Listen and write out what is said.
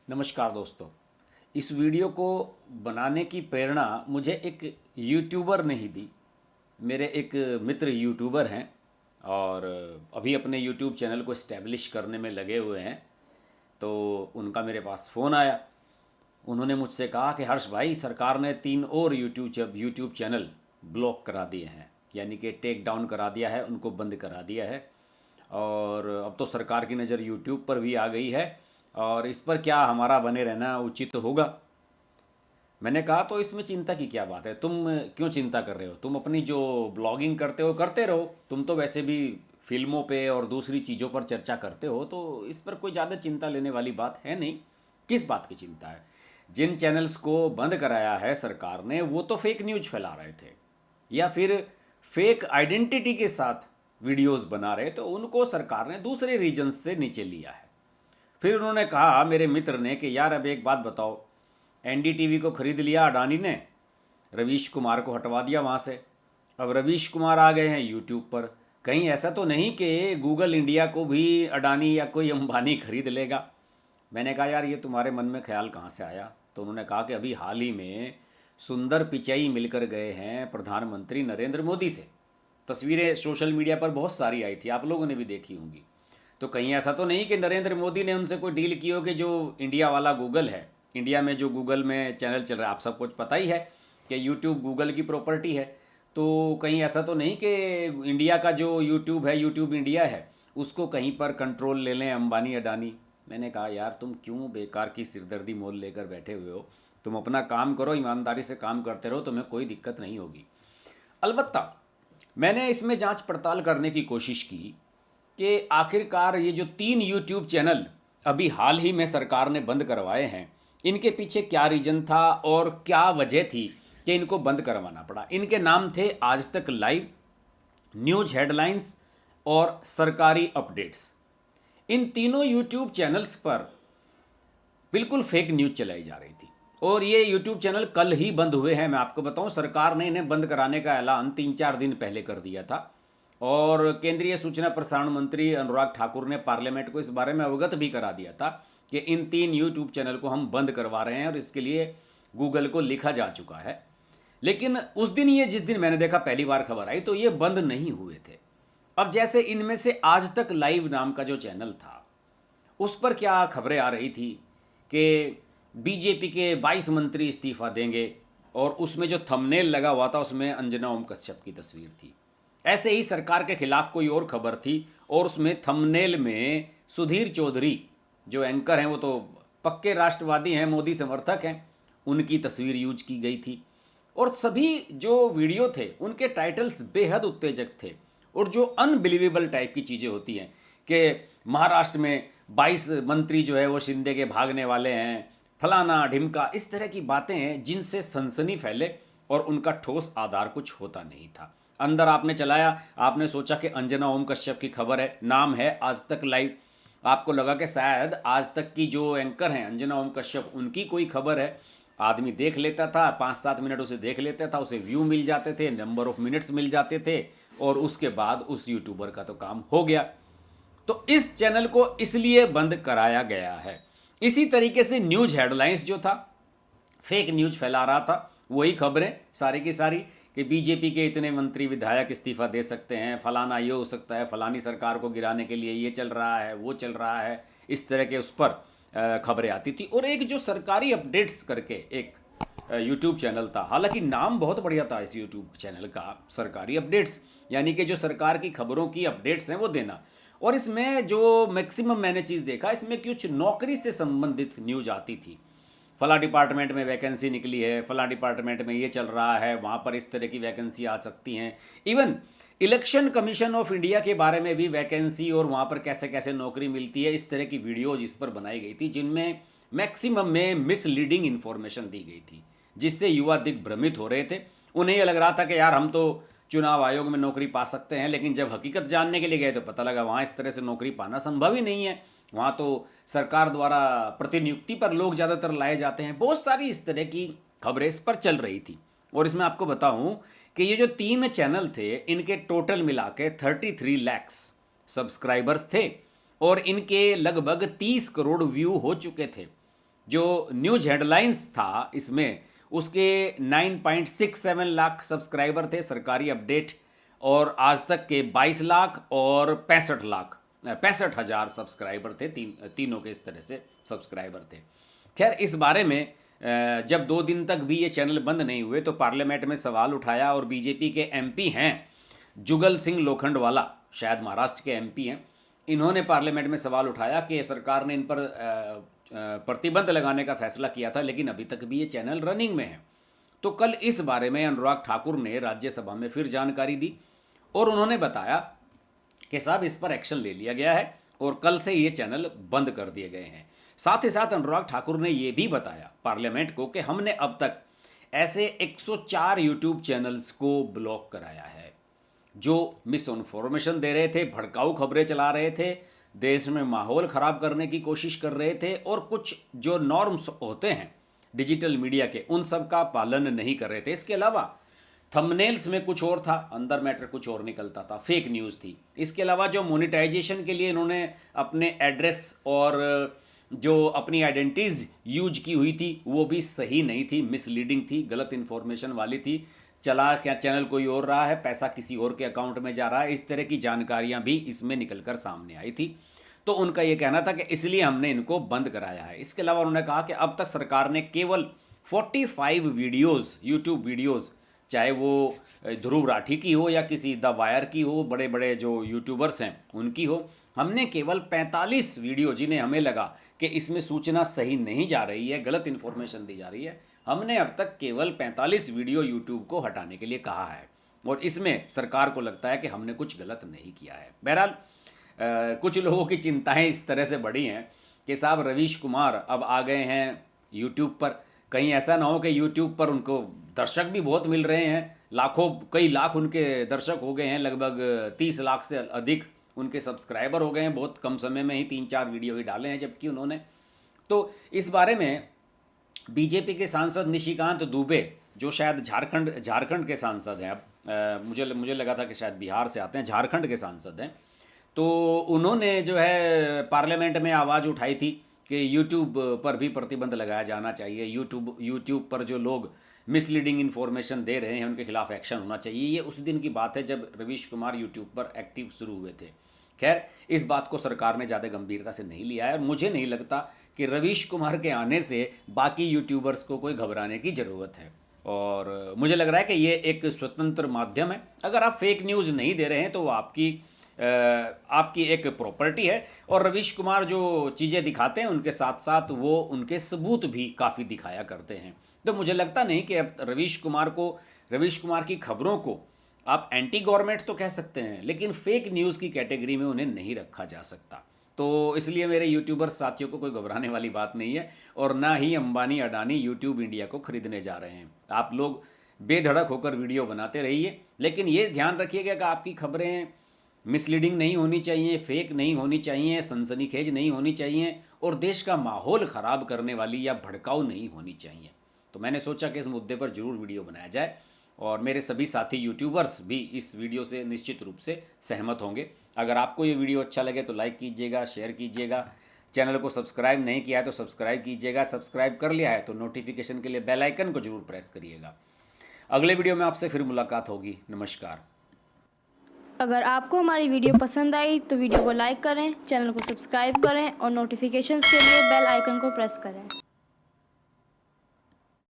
नमस्कार दोस्तों। इस वीडियो को बनाने की प्रेरणा मुझे एक यूट्यूबर ने ही दी। मेरे एक मित्र यूट्यूबर हैं और अभी अपने यूट्यूब चैनल को इस्टेब्लिश करने में लगे हुए हैं। तो उनका मेरे पास फ़ोन आया। उन्होंने मुझसे कहा कि हर्ष भाई, सरकार ने 3 और यूट्यूब चैनल ब्लॉक करा दिए हैं, यानी कि टेक डाउन करा दिया है, उनको बंद करा दिया है। और अब तो सरकार की नज़र यूट्यूब पर भी आ गई है और इस पर क्या हमारा बने रहना उचित होगा। मैंने कहा तो इसमें चिंता की क्या बात है, तुम क्यों चिंता कर रहे हो? तुम अपनी जो ब्लॉगिंग करते हो करते रहो, तुम तो वैसे भी फिल्मों पे और दूसरी चीज़ों पर चर्चा करते हो, तो इस पर कोई ज़्यादा चिंता लेने वाली बात है नहीं। किस बात की चिंता है? जिन चैनल्स को बंद कराया है सरकार ने, वो तो फेक न्यूज फैला रहे थे या फिर फेक आइडेंटिटी के साथ वीडियोस बना रहे, तो उनको सरकार ने दूसरे रीजन्स से नीचे लिया है। फिर उन्होंने कहा मेरे मित्र ने कि यार अब एक बात बताओ, एनडीटीवी को खरीद लिया अडानी ने, रवीश कुमार को हटवा दिया वहाँ से, अब रवीश कुमार आ गए हैं यूट्यूब पर। कहीं ऐसा तो नहीं कि गूगल इंडिया को भी अडानी या कोई अंबानी खरीद लेगा? मैंने कहा यार ये तुम्हारे मन में ख्याल कहाँ से आया? तो उन्होंने कहा कि अभी हाल ही में सुंदर पिचाई मिलकर गए हैं प्रधानमंत्री नरेंद्र मोदी से। तस्वीरें सोशल मीडिया पर बहुत सारी आई थी, आप लोगों ने भी देखी होंगी। तो कहीं ऐसा तो नहीं कि नरेंद्र मोदी ने उनसे कोई डील की हो कि जो इंडिया वाला गूगल है, इंडिया में जो गूगल में चैनल चल रहा है, आप सब कुछ पता ही है कि यूट्यूब गूगल की प्रॉपर्टी है। तो कहीं ऐसा तो नहीं कि इंडिया का जो यूट्यूब है, यूट्यूब इंडिया है, उसको कहीं पर कंट्रोल ले लें अंबानी अडानी? मैंने कहा यार तुम क्यों बेकार की सिरदर्दी मोल लेकर बैठे हुए हो? तुम अपना काम करो, ईमानदारी से काम करते रहो, तुम्हें कोई दिक्कत नहीं होगी। अलबत्ता मैंने इसमें जांच पड़ताल करने की कोशिश की कि आखिरकार ये जो 3 यूट्यूब चैनल अभी हाल ही में सरकार ने बंद करवाए हैं, इनके पीछे क्या रीजन था और क्या वजह थी कि इनको बंद करवाना पड़ा। इनके नाम थे आज तक लाइव, न्यूज हेडलाइंस और सरकारी अपडेट्स। इन तीनों यूट्यूब चैनल्स पर बिल्कुल फेक न्यूज चलाई जा रही थी और ये यूट्यूब चैनल कल ही बंद हुए हैं। मैं आपको बताऊं, सरकार ने इन्हें बंद कराने का ऐलान 3-4 दिन पहले कर दिया था और केंद्रीय सूचना प्रसारण मंत्री अनुराग ठाकुर ने पार्लियामेंट को इस बारे में अवगत भी करा दिया था कि इन 3 यूट्यूब चैनल को हम बंद करवा रहे हैं और इसके लिए गूगल को लिखा जा चुका है। लेकिन उस दिन, ये जिस दिन मैंने देखा पहली बार खबर आई, तो ये बंद नहीं हुए थे। अब जैसे इनमें से आज तक लाइव नाम का जो चैनल था, उस पर क्या खबरें आ रही थी कि बीजेपी के 22 मंत्री इस्तीफा देंगे और उसमें जो थंबनेल लगा हुआ था उसमें अंजना ओम कश्यप की तस्वीर थी। ऐसे ही सरकार के खिलाफ कोई और खबर थी और उसमें थंबनेल में सुधीर चौधरी जो एंकर हैं, वो तो पक्के राष्ट्रवादी हैं, मोदी समर्थक हैं, उनकी तस्वीर यूज की गई थी। और सभी जो वीडियो थे उनके टाइटल्स बेहद उत्तेजक थे और जो अनबिलीवेबल टाइप की चीज़ें होती हैं कि महाराष्ट्र में 22 मंत्री जो है वो शिंदे के भागने वाले हैं, फलाना ढिमका, इस तरह की बातें हैं जिनसे सनसनी फैले और उनका ठोस आधार कुछ होता नहीं था। अंदर आपने चलाया, आपने सोचा कि अंजना ओम कश्यप की खबर है, नाम है आज तक लाइव, आपको लगा कि शायद आज तक की जो एंकर हैं अंजना ओम कश्यप, उनकी कोई खबर है। आदमी देख लेता था, 5-7 मिनट उसे देख लेता था, उसे व्यू मिल जाते थे, नंबर ऑफ मिनट्स मिल जाते थे और उसके बाद उस यूट्यूबर का तो काम हो गया। तो इस चैनल को इसलिए बंद कराया गया है। इसी तरीके से न्यूज हेडलाइंस जो था, फेक न्यूज फैला रहा था, वही खबरें सारी की सारी कि बीजेपी के इतने मंत्री विधायक इस्तीफा दे सकते हैं, फलाना ये हो सकता है, फलानी सरकार को गिराने के लिए ये चल रहा है, वो चल रहा है, इस तरह के उस पर खबरें आती थी। और एक जो सरकारी अपडेट्स करके एक यूट्यूब चैनल था, हालांकि नाम बहुत बढ़िया था इस यूट्यूब चैनल का, सरकारी अपडेट्स, यानी कि जो सरकार की खबरों की अपडेट्स हैं वो देना। और इसमें जो मैक्सिमम मैंने चीज़ देखा, इसमें कुछ नौकरी से संबंधित न्यूज आती थी। फला डिपार्टमेंट में वैकेंसी निकली है, फला डिपार्टमेंट में ये चल रहा है, वहाँ पर इस तरह की वैकेंसी आ सकती हैं। Even election commission of India के बारे में भी वैकेंसी और वहाँ पर कैसे कैसे नौकरी मिलती है, इस तरह की वीडियोज इस पर बनाई गई थी जिनमें मैक्सिमम में मिसलीडिंग इन्फॉर्मेशन दी गई थी, जिससे युवा दिग्भ्रमित हो रहे थे। उन्हें यह लग रहा था कि यार हम तो चुनाव आयोग में नौकरी पा सकते हैं, लेकिन जब हकीकत जानने के लिए गए तो पता लगा वहाँ इस तरह से नौकरी पाना संभव ही नहीं है। वहाँ तो सरकार द्वारा प्रतिनियुक्ति पर लोग ज़्यादातर लाए जाते हैं। बहुत सारी इस तरह की खबरें इस पर चल रही थी। और इसमें आपको बताऊं कि ये जो 3 चैनल थे, इनके टोटल मिला के 33 लैक्स सब्सक्राइबर्स थे और इनके लगभग 30 करोड़ व्यू हो चुके थे। जो न्यूज़ हेडलाइंस था इसमें उसके 9.67 लाख सब्सक्राइबर थे सरकारी अपडेट, और आज तक के 22 लाख और 65 हज़ार सब्सक्राइबर थे। तीनों के इस तरह से सब्सक्राइबर थे। खैर, इस बारे में जब 2 दिन तक भी ये चैनल बंद नहीं हुए तो पार्लियामेंट में सवाल उठाया, और बीजेपी के एमपी हैं जुगल सिंह लोखंडवाला, शायद महाराष्ट्र के एमपी हैं, इन्होंने पार्लियामेंट में सवाल उठाया कि सरकार ने इन पर प्रतिबंध लगाने का फैसला किया था, लेकिन अभी तक भी ये चैनल रनिंग में है। तो कल इस बारे में अनुराग ठाकुर ने राज्यसभा में फिर जानकारी दी, और उन्होंने बताया कि साहब इस पर एक्शन ले लिया गया है और कल से ये चैनल बंद कर दिए गए हैं। साथ ही साथ अनुराग ठाकुर ने ये भी बताया पार्लियामेंट को कि हमने अब तक ऐसे 104 यूट्यूब चैनल्स को ब्लॉक कराया है जो मिस इन्फॉर्मेशन दे रहे थे, भड़काऊ खबरें चला रहे थे, देश में माहौल ख़राब करने की कोशिश कर रहे थे, और कुछ जो नॉर्म्स होते हैं डिजिटल मीडिया के उन सब का पालन नहीं कर रहे थे। इसके अलावा थंबनेल्स में कुछ और था, अंदर मैटर कुछ और निकलता था, फेक न्यूज़ थी। इसके अलावा जो मोनेटाइजेशन के लिए इन्होंने अपने एड्रेस और जो अपनी आइडेंटिटीज़ यूज की हुई थी वो भी सही नहीं थी, मिसलीडिंग थी, गलत इन्फॉर्मेशन वाली थी। चला क्या चैनल कोई और रहा है, पैसा किसी और के अकाउंट में जा रहा है, इस तरह की जानकारियां भी इसमें निकलकर सामने आई थी। तो उनका ये कहना था कि इसलिए हमने इनको बंद कराया है। इसके अलावा उन्होंने कहा कि अब तक सरकार ने केवल 45 वीडियोज़, यूट्यूब वीडियोज़, चाहे वो ध्रुव राठी की हो या किसी द वायर की हो, बड़े बड़े जो यूट्यूबर्स हैं उनकी हो, हमने केवल 45 वीडियो, जिन्हें हमें लगा कि इसमें सूचना सही नहीं जा रही है, गलत इन्फॉर्मेशन दी जा रही है, हमने अब तक केवल 45 वीडियो यूट्यूब को हटाने के लिए कहा है, और इसमें सरकार को लगता है कि हमने कुछ गलत नहीं किया है। बहरहाल कुछ लोगों की चिंताएं इस तरह से बढ़ी हैं कि साहब रवीश कुमार अब आ गए हैं यूट्यूब पर, कहीं ऐसा ना हो कि यूट्यूब पर उनको दर्शक भी बहुत मिल रहे हैं, लाखों, कई लाख उनके दर्शक हो गए हैं, लगभग 30 लाख से अधिक उनके सब्सक्राइबर हो गए हैं, बहुत कम समय में ही 3-4 वीडियो ही डाले हैं जबकि उन्होंने। तो इस बारे में बीजेपी के सांसद निशिकांत दुबे, जो शायद झारखंड के सांसद हैं, अब मुझे लगा था कि शायद बिहार से आते हैं, झारखंड के सांसद हैं, तो उन्होंने जो है पार्लियामेंट में आवाज़ उठाई थी कि यूट्यूब पर भी प्रतिबंध लगाया जाना चाहिए, यूट्यूब पर जो लोग मिसलीडिंग इन्फॉर्मेशन दे रहे हैं उनके खिलाफ एक्शन होना चाहिए। ये उस दिन की बात है जब रवीश कुमार यूट्यूब पर एक्टिव शुरू हुए थे। खैर, इस बात को सरकार ने ज़्यादा गंभीरता से नहीं लिया है, और मुझे नहीं लगता कि रवीश कुमार के आने से बाकी यूट्यूबर्स को कोई घबराने की ज़रूरत है, और मुझे लग रहा है कि ये एक स्वतंत्र माध्यम है। अगर आप फेक न्यूज़ नहीं दे रहे हैं तो वो आपकी एक प्रॉपर्टी है, और रवीश कुमार जो चीज़ें दिखाते हैं उनके साथ साथ वो उनके सबूत भी काफ़ी दिखाया करते हैं। तो मुझे लगता नहीं कि अब रवीश कुमार की खबरों को आप एंटी गवर्नमेंट तो कह सकते हैं, लेकिन फेक न्यूज़ की कैटेगरी में उन्हें नहीं रखा जा सकता। तो इसलिए मेरे यूट्यूबर साथियों को कोई घबराने वाली बात नहीं है, और ना ही अंबानी अडानी यूट्यूब इंडिया को खरीदने जा रहे हैं। आप लोग बेधड़क होकर वीडियो बनाते रहिए, लेकिन ये ध्यान रखिएगा कि आपकी खबरें मिसलीडिंग नहीं होनी चाहिए, फेक नहीं होनी चाहिए, सनसनीखेज नहीं होनी चाहिए, और देश का माहौल ख़राब करने वाली या भड़काऊ नहीं होनी चाहिए। तो मैंने सोचा कि इस मुद्दे पर ज़रूर वीडियो बनाया जाए, और मेरे सभी साथी यूट्यूबर्स भी इस वीडियो से निश्चित रूप से सहमत होंगे। अगर आपको ये वीडियो अच्छा लगे तो लाइक कीजिएगा, शेयर कीजिएगा, चैनल को सब्सक्राइब नहीं किया है तो सब्सक्राइब कीजिएगा, सब्सक्राइब कर लिया है तो नोटिफिकेशन के लिए बेल आइकन को जरूर प्रेस करिएगा। अगले वीडियो में आपसे फिर मुलाकात होगी। नमस्कार। अगर आपको हमारी वीडियो पसंद आई तो वीडियो को लाइक करें, चैनल को सब्सक्राइब करें और नोटिफिकेशंस के लिए बेल आइकन को प्रेस करें।